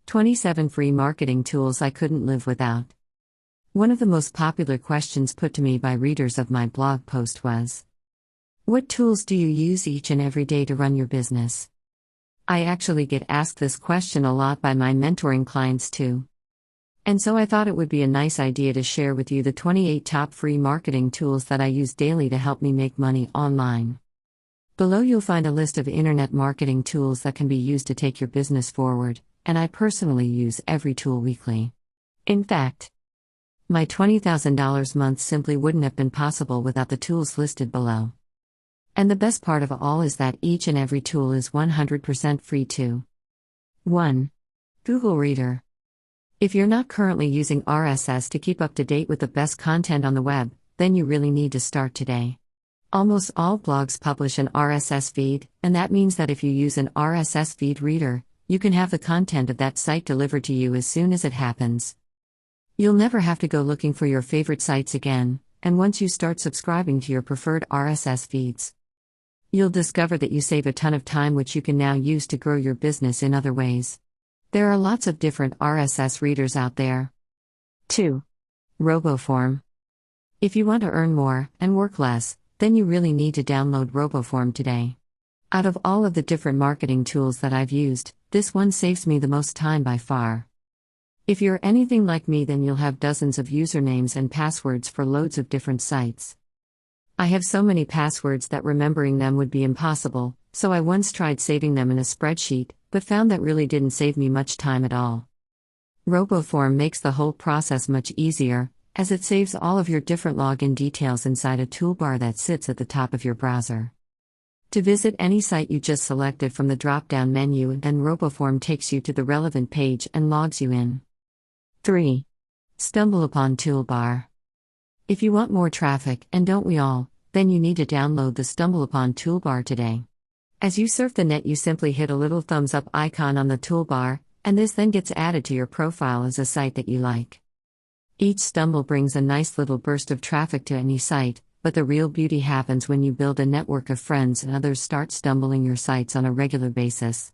27 Free Marketing Tools I Couldn't Live Without. One of the most popular questions put to me by readers of my blog post was, what tools do you use each and every day to run your business? I actually get asked this question a lot by my mentoring clients too. And so I thought it would be a nice idea to share with you the 28 top free marketing tools that I use daily to help me make money online. Below you'll find a list of internet marketing tools that can be used to take your business forward, and I personally use every tool weekly. In fact, my $20,000 month simply wouldn't have been possible without the tools listed below. And the best part of all is that each and every tool is 100% free too. 1. Google Reader. If you're not currently using RSS to keep up to date with the best content on the web, then you really need to start today. Almost all blogs publish an RSS feed, and that means that if you use an RSS feed reader, you can have the content of that site delivered to you as soon as it happens. You'll never have to go looking for your favorite sites again, and once you start subscribing to your preferred RSS feeds, you'll discover that you save a ton of time which you can now use to grow your business in other ways. There are lots of different RSS readers out there. 2. RoboForm. If you want to earn more and work less, then you really need to download RoboForm today. Out of all of the different marketing tools that I've used, this one saves me the most time by far. If you're anything like me, then you'll have dozens of usernames and passwords for loads of different sites. I have so many passwords that remembering them would be impossible, so I once tried saving them in a spreadsheet, but found that really didn't save me much time at all. RoboForm makes the whole process much easier, as it saves all of your different login details inside a toolbar that sits at the top of your browser. To visit any site you just selected from the drop-down menu, and then RoboForm takes you to the relevant page and logs you in. 3. StumbleUpon Toolbar. If you want more traffic, and don't we all, then you need to download the StumbleUpon Toolbar today. As you surf the net, you simply hit a little thumbs up icon on the toolbar, and this then gets added to your profile as a site that you like. Each stumble brings a nice little burst of traffic to any site, but the real beauty happens when you build a network of friends and others start stumbling your sites on a regular basis.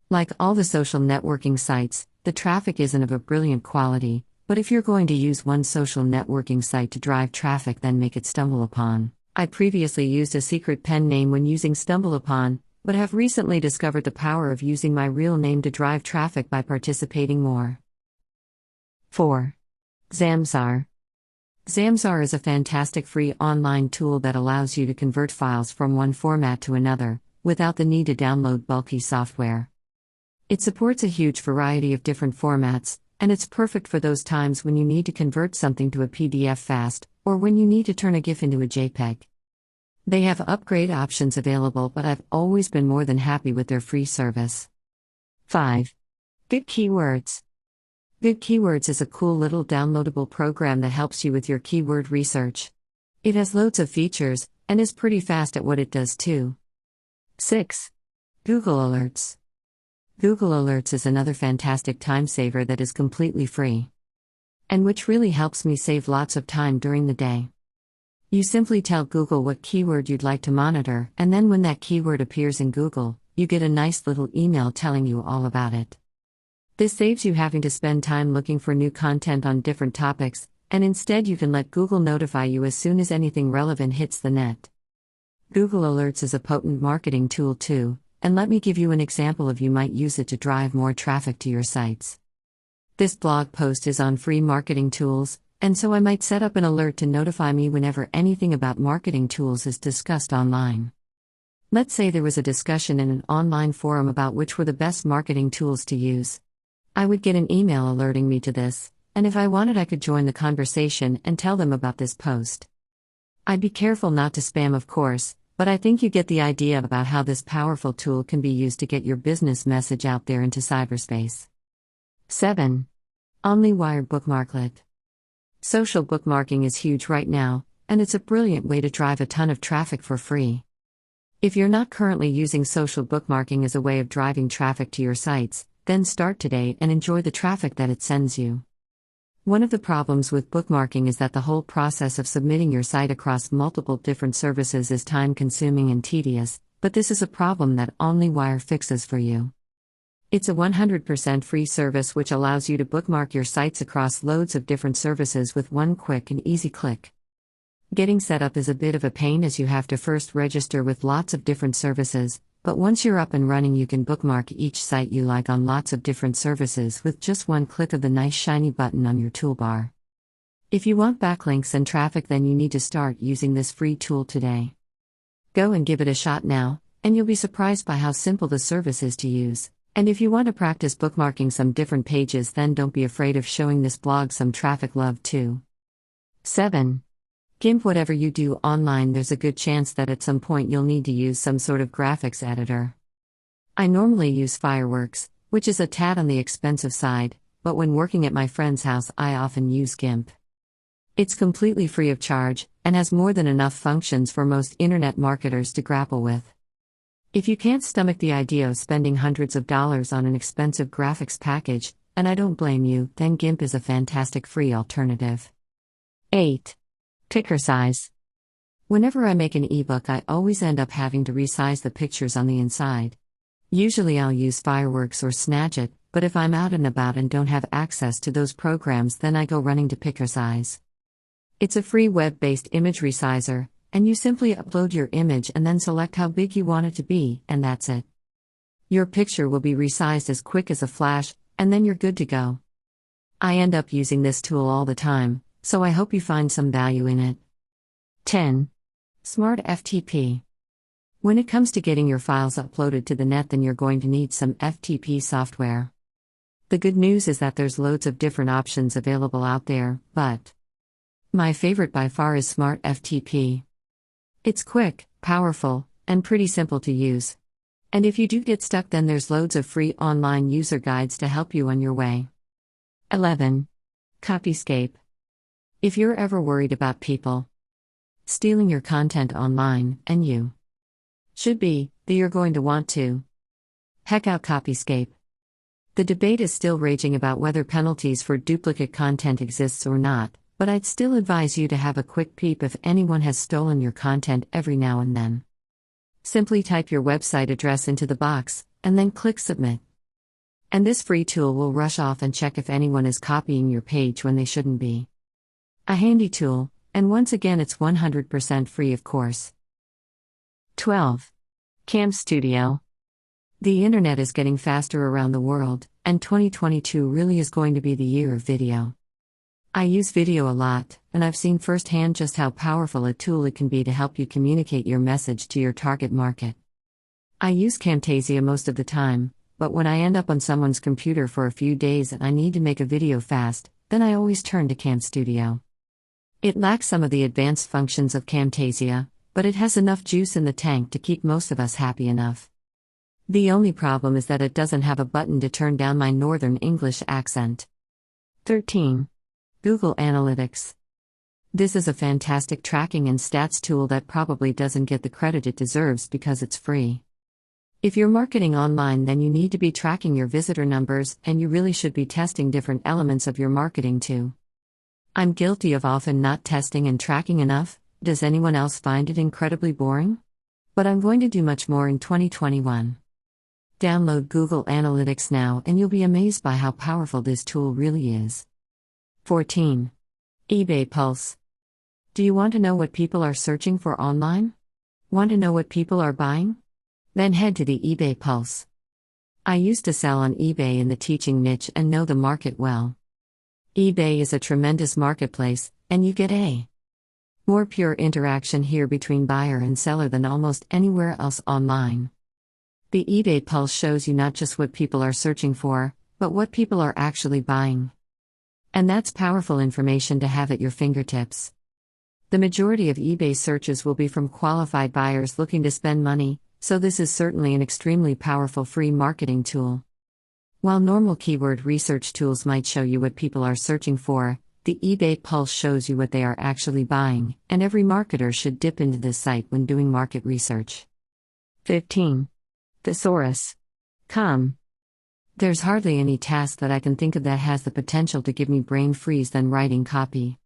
Like all the social networking sites, the traffic isn't of a brilliant quality, but if you're going to use one social networking site to drive traffic, then make it StumbleUpon. I previously used a secret pen name when using StumbleUpon, but have recently discovered the power of using my real name to drive traffic by participating more. 4. Zamzar. Zamzar is a fantastic free online tool that allows you to convert files from one format to another, without the need to download bulky software. It supports a huge variety of different formats, and it's perfect for those times when you need to convert something to a PDF fast, or when you need to turn a GIF into a JPEG. They have upgrade options available, but I've always been more than happy with their free service. 5. Good Keywords. Good Keywords is a cool little downloadable program that helps you with your keyword research. It has loads of features, and is pretty fast at what it does too. 6. Google Alerts. Google Alerts is another fantastic time saver that is completely free, and which really helps me save lots of time during the day. You simply tell Google what keyword you'd like to monitor, and then when that keyword appears in Google, you get a nice little email telling you all about it. This saves you having to spend time looking for new content on different topics, and instead you can let Google notify you as soon as anything relevant hits the net. Google Alerts is a potent marketing tool too, and let me give you an example of you might use it to drive more traffic to your sites. This blog post is on free marketing tools, and so I might set up an alert to notify me whenever anything about marketing tools is discussed online. Let's say there was a discussion in an online forum about which were the best marketing tools to use. I would get an email alerting me to this, and if I wanted I could join the conversation and tell them about this post. I'd be careful not to spam, of course, but I think you get the idea about how this powerful tool can be used to get your business message out there into cyberspace. 7. OnlyWire Bookmarklet. Social bookmarking is huge right now, and it's a brilliant way to drive a ton of traffic for free. If you're not currently using social bookmarking as a way of driving traffic to your sites, then start today and enjoy the traffic that it sends you. One of the problems with bookmarking is that the whole process of submitting your site across multiple different services is time-consuming and tedious, but this is a problem that OnlyWire fixes for you. It's a 100% free service which allows you to bookmark your sites across loads of different services with one quick and easy click. Getting set up is a bit of a pain as you have to first register with lots of different services, but once you're up and running you can bookmark each site you like on lots of different services with just one click of the nice shiny button on your toolbar. If you want backlinks and traffic, then you need to start using this free tool today. Go and give it a shot now, and you'll be surprised by how simple the service is to use. And if you want to practice bookmarking some different pages, then don't be afraid of showing this blog some traffic love too. 7. GIMP. Whatever you do online, there's a good chance that at some point you'll need to use some sort of graphics editor. I normally use Fireworks, which is a tad on the expensive side, but when working at my friend's house I often use GIMP. It's completely free of charge, and has more than enough functions for most internet marketers to grapple with. If you can't stomach the idea of spending hundreds of dollars on an expensive graphics package, and I don't blame you, then GIMP is a fantastic free alternative. 8. Gigasize. Whenever I make an ebook, I always end up having to resize the pictures on the inside. Usually I'll use Fireworks or Snagit, but if I'm out and about and don't have access to those programs, then I go running to Gigasize. It's a free web-based image resizer, and you simply upload your image and then select how big you want it to be, and that's it. Your picture will be resized as quick as a flash, and then you're good to go. I end up using this tool all the time, so I hope you find some value in it. 10. Smart FTP. When it comes to getting your files uploaded to the net, then you're going to need some FTP software. The good news is that there's loads of different options available out there, but my favorite by far is Smart FTP. It's quick, powerful, and pretty simple to use. And if you do get stuck, then there's loads of free online user guides to help you on your way. 11. Copyscape. If you're ever worried about people stealing your content online, and you should be, then you're going to want to heck out Copyscape. The debate is still raging about whether penalties for duplicate content exists or not, but I'd still advise you to have a quick peep if anyone has stolen your content every now and then. Simply type your website address into the box, and then click Submit. And this free tool will rush off and check if anyone is copying your page when they shouldn't be. A handy tool, and once again it's 100% free, of course. 12. Cam Studio. The internet is getting faster around the world, and 2022 really is going to be the year of video. I use video a lot, and I've seen firsthand just how powerful a tool it can be to help you communicate your message to your target market. I use Camtasia most of the time, but when I end up on someone's computer for a few days and I need to make a video fast, then I always turn to Cam Studio. It lacks some of the advanced functions of Camtasia, but it has enough juice in the tank to keep most of us happy enough. The only problem is that it doesn't have a button to turn down my Northern English accent. 13. Google Analytics. This is a fantastic tracking and stats tool that probably doesn't get the credit it deserves because it's free. If you're marketing online, then you need to be tracking your visitor numbers, and you really should be testing different elements of your marketing too. I'm guilty of often not testing and tracking enough. Does anyone else find it incredibly boring? But I'm going to do much more in 2021. Download Google Analytics now and you'll be amazed by how powerful this tool really is. 14. eBay Pulse. Do you want to know what people are searching for online? Want to know what people are buying? Then head to the eBay Pulse. I used to sell on eBay in the teaching niche and know the market well. eBay is a tremendous marketplace, and you get a more pure interaction here between buyer and seller than almost anywhere else online. The eBay Pulse shows you not just what people are searching for, but what people are actually buying. And that's powerful information to have at your fingertips. The majority of eBay searches will be from qualified buyers looking to spend money, so this is certainly an extremely powerful free marketing tool. While normal keyword research tools might show you what people are searching for, the eBay Pulse shows you what they are actually buying, and every marketer should dip into this site when doing market research. 15. Thesauruscom. There's hardly any task that I can think of that has the potential to give me brain freeze than writing copy.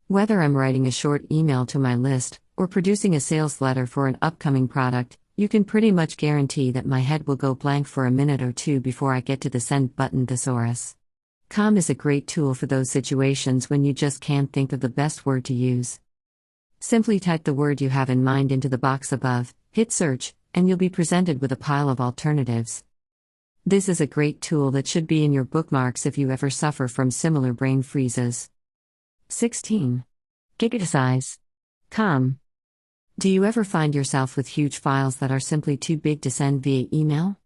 Whether I'm writing a short email to my list, or producing a sales letter for an upcoming product, you can pretty much guarantee that my head will go blank for a minute or two before I get to the send button. Thesauruscom is a great tool for those situations when you just can't think of the best word to use. Simply type the word you have in mind into the box above, hit search, and you'll be presented with a pile of alternatives. This is a great tool that should be in your bookmarks if you ever suffer from similar brain freezes. 16. Gigasize. Do you ever find yourself with huge files that are simply too big to send via email?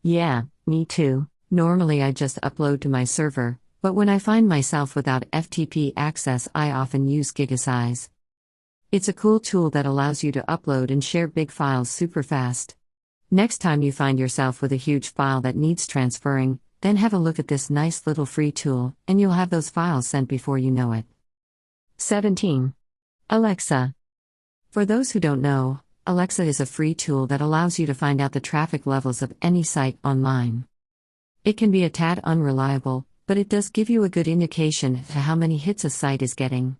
Yeah, me too. Normally I just upload to my server, but when I find myself without FTP access, I often use Gigasize. It's a cool tool that allows you to upload and share big files super fast. Next time you find yourself with a huge file that needs transferring, then have a look at this nice little free tool, and you'll have those files sent before you know it. 17. Alexa. For those who don't know, Alexa is a free tool that allows you to find out the traffic levels of any site online. It can be a tad unreliable, but it does give you a good indication of how many hits a site is getting.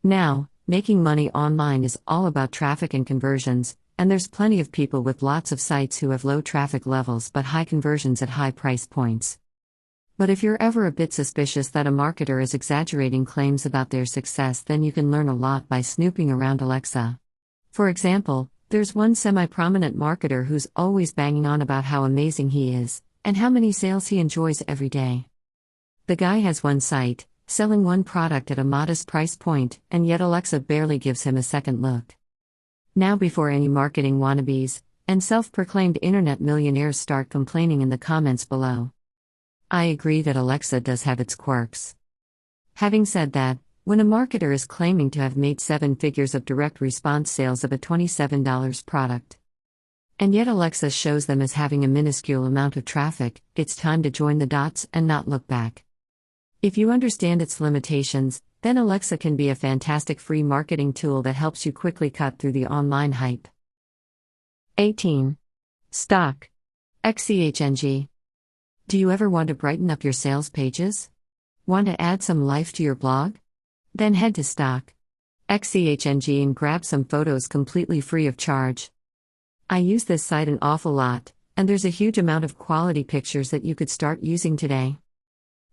Now, making money online is all about traffic and conversions, and there's plenty of people with lots of sites who have low traffic levels but high conversions at high price points. But if you're ever a bit suspicious that a marketer is exaggerating claims about their success, then you can learn a lot by snooping around Alexa. For example, there's one semi-prominent marketer who's always banging on about how amazing he is, and how many sales he enjoys every day. The guy has one site, selling one product at a modest price point, and yet Alexa barely gives him a second look. Now, before any marketing wannabes and self-proclaimed internet millionaires start complaining in the comments below, I agree that Alexa does have its quirks. Having said that, when a marketer is claiming to have made 7 figures of direct response sales of a $27 product, and yet Alexa shows them as having a minuscule amount of traffic, it's time to join the dots and not look back. If you understand its limitations, then Alexa can be a fantastic free marketing tool that helps you quickly cut through the online hype. 18. StockXCHNG. Do you ever want to brighten up your sales pages? Want to add some life to your blog? Then head to StockXCHNG and grab some photos completely free of charge. I use this site an awful lot, and there's a huge amount of quality pictures that you could start using today.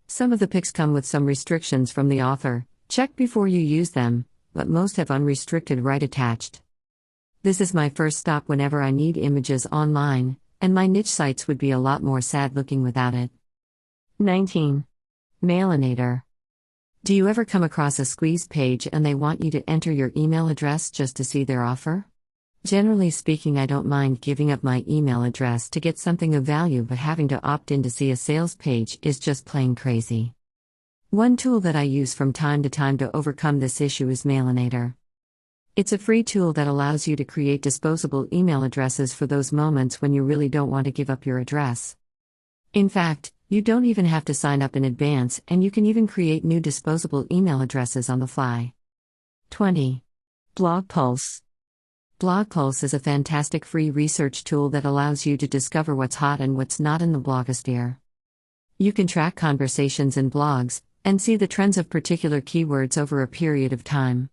Some of the pics come with some restrictions from the author. Check before you use them, but most have unrestricted right attached. This is my first stop whenever I need images online, and my niche sites would be a lot more sad looking without it. 19. Mailinator. Do you ever come across a squeeze page and they want you to enter your email address just to see their offer? Generally speaking, I don't mind giving up my email address to get something of value, but having to opt in to see a sales page is just plain crazy. One tool that I use from time to time to overcome this issue is Mailinator. It's a free tool that allows you to create disposable email addresses for those moments when you really don't want to give up your address. In fact, you don't even have to sign up in advance, and you can even create new disposable email addresses on the fly. 20. Blog Pulse. Blog Pulse is a fantastic free research tool that allows you to discover what's hot and what's not in the blogosphere. You can track conversations in blogs, and see the trends of particular keywords over a period of time.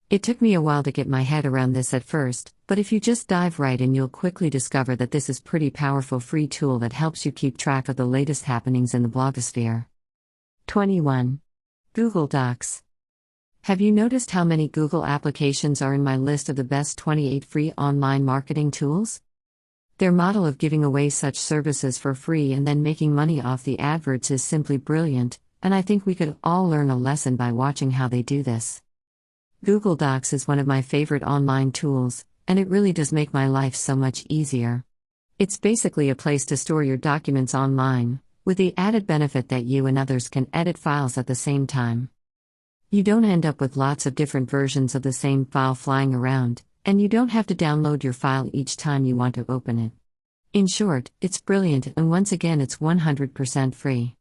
It took me a while to get my head around this at first, but if you just dive right in, you'll quickly discover that this is pretty powerful free tool that helps you keep track of the latest happenings in the blogosphere. 21. Google Docs. Have you noticed how many Google applications are in my list of the best 28 free online marketing tools? Their model of giving away such services for free and then making money off the adverts is simply brilliant, and I think we could all learn a lesson by watching how they do this. Google Docs is one of my favorite online tools, and it really does make my life so much easier. It's basically a place to store your documents online, with the added benefit that you and others can edit files at the same time. You don't end up with lots of different versions of the same file flying around, and you don't have to download your file each time you want to open it. In short, it's brilliant, and once again, it's 100% free.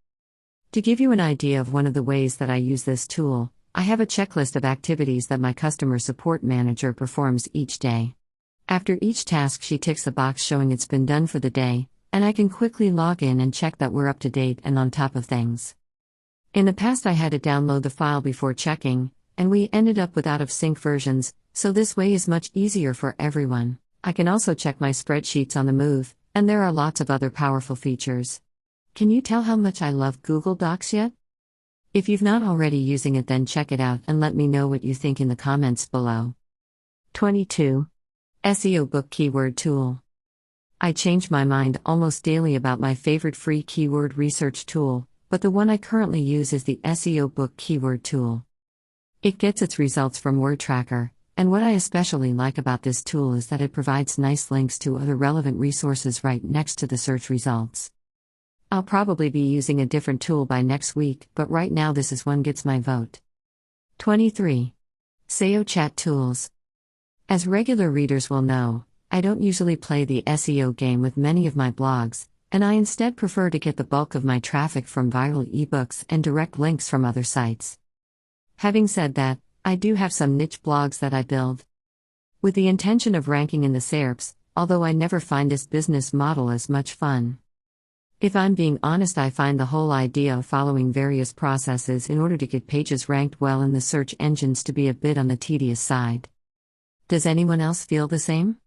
To give you an idea of one of the ways that I use this tool, I have a checklist of activities that my customer support manager performs each day. After each task, she ticks a box showing it's been done for the day, and I can quickly log in and check that we're up to date and on top of things. In the past, I had to download the file before checking, and we ended up with out-of-sync versions, so this way is much easier for everyone. I can also check my spreadsheets on the move, and there are lots of other powerful features. Can you tell how much I love Google Docs yet? If you've not already using it, then check it out and let me know what you think in the comments below. 22. SEO Book Keyword Tool. I change my mind almost daily about my favorite free keyword research tool, but the one I currently use is the SEO Book Keyword Tool. It gets its results from WordTracker, and what I especially like about this tool is that it provides nice links to other relevant resources right next to the search results. I'll probably be using a different tool by next week, but right now this is one gets my vote. 23. SEO Chat Tools. As regular readers will know, I don't usually play the SEO game with many of my blogs, and I instead prefer to get the bulk of my traffic from viral ebooks and direct links from other sites. Having said that, I do have some niche blogs that I build with the intention of ranking in the SERPs, although I never find this business model as much fun. If I'm being honest, I find the whole idea of following various processes in order to get pages ranked well in the search engines to be a bit on the tedious side. Does anyone else feel the same?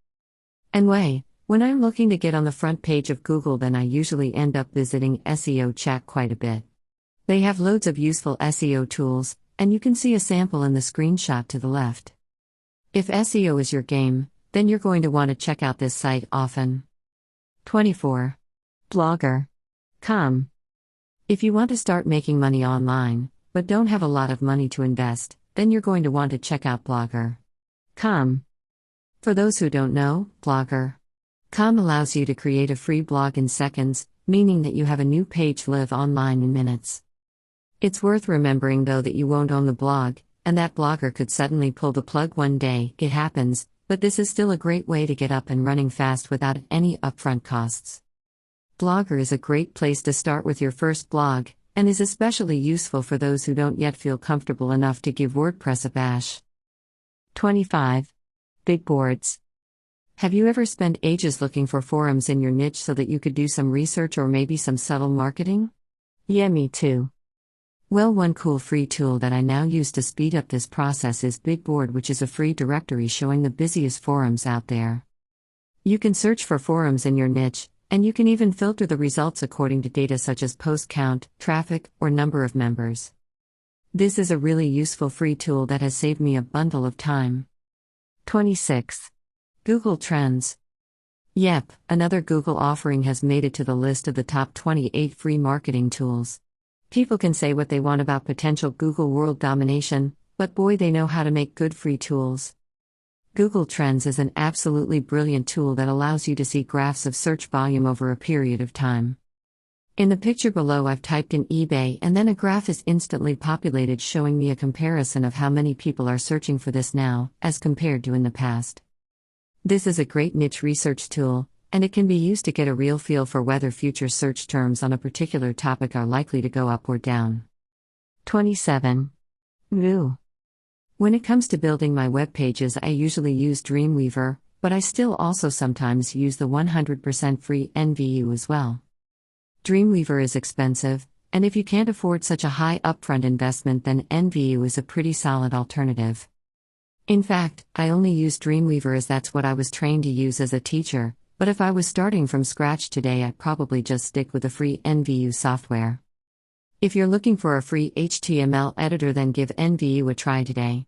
Anyway, when I'm looking to get on the front page of Google, then I usually end up visiting SEO Chat quite a bit. They have loads of useful SEO tools, and you can see a sample in the screenshot to the left. If SEO is your game, then you're going to want to check out this site often. 24. Blogger.com. If you want to start making money online, but don't have a lot of money to invest, then you're going to want to check out Blogger.com. For those who don't know, Blogger.com allows you to create a free blog in seconds, meaning that you have a new page live online in minutes. It's worth remembering though that you won't own the blog, and that Blogger could suddenly pull the plug one day. It happens, but this is still a great way to get up and running fast without any upfront costs. Blogger is a great place to start with your first blog, and is especially useful for those who don't yet feel comfortable enough to give WordPress a bash. 25. Big Boards. Have you ever spent ages looking for forums in your niche so that you could do some research or maybe some subtle marketing? Yeah, me too. Well, one cool free tool that I now use to speed up this process is BigBoard, which is a free directory showing the busiest forums out there. You can search for forums in your niche, and you can even filter the results according to data such as post count, traffic, or number of members. This is a really useful free tool that has saved me a bundle of time. 26. Google Trends. Yep, another Google offering has made it to the list of the top 28 free marketing tools. People can say what they want about potential Google world domination, but boy, they know how to make good free tools. Google Trends is an absolutely brilliant tool that allows you to see graphs of search volume over a period of time. In the picture below, I've typed in eBay, and then a graph is instantly populated showing me a comparison of how many people are searching for this now, as compared to in the past. This is a great niche research tool, and it can be used to get a real feel for whether future search terms on a particular topic are likely to go up or down. 27. Vue. When it comes to building my web pages, I usually use Dreamweaver, but I still also sometimes use the 100% free NVU as well. Dreamweaver is expensive, and if you can't afford such a high upfront investment, then NVU is a pretty solid alternative. In fact, I only use Dreamweaver as that's what I was trained to use as a teacher, but if I was starting from scratch today, I'd probably just stick with the free NVU software. If you're looking for a free HTML editor, then give NVU a try today.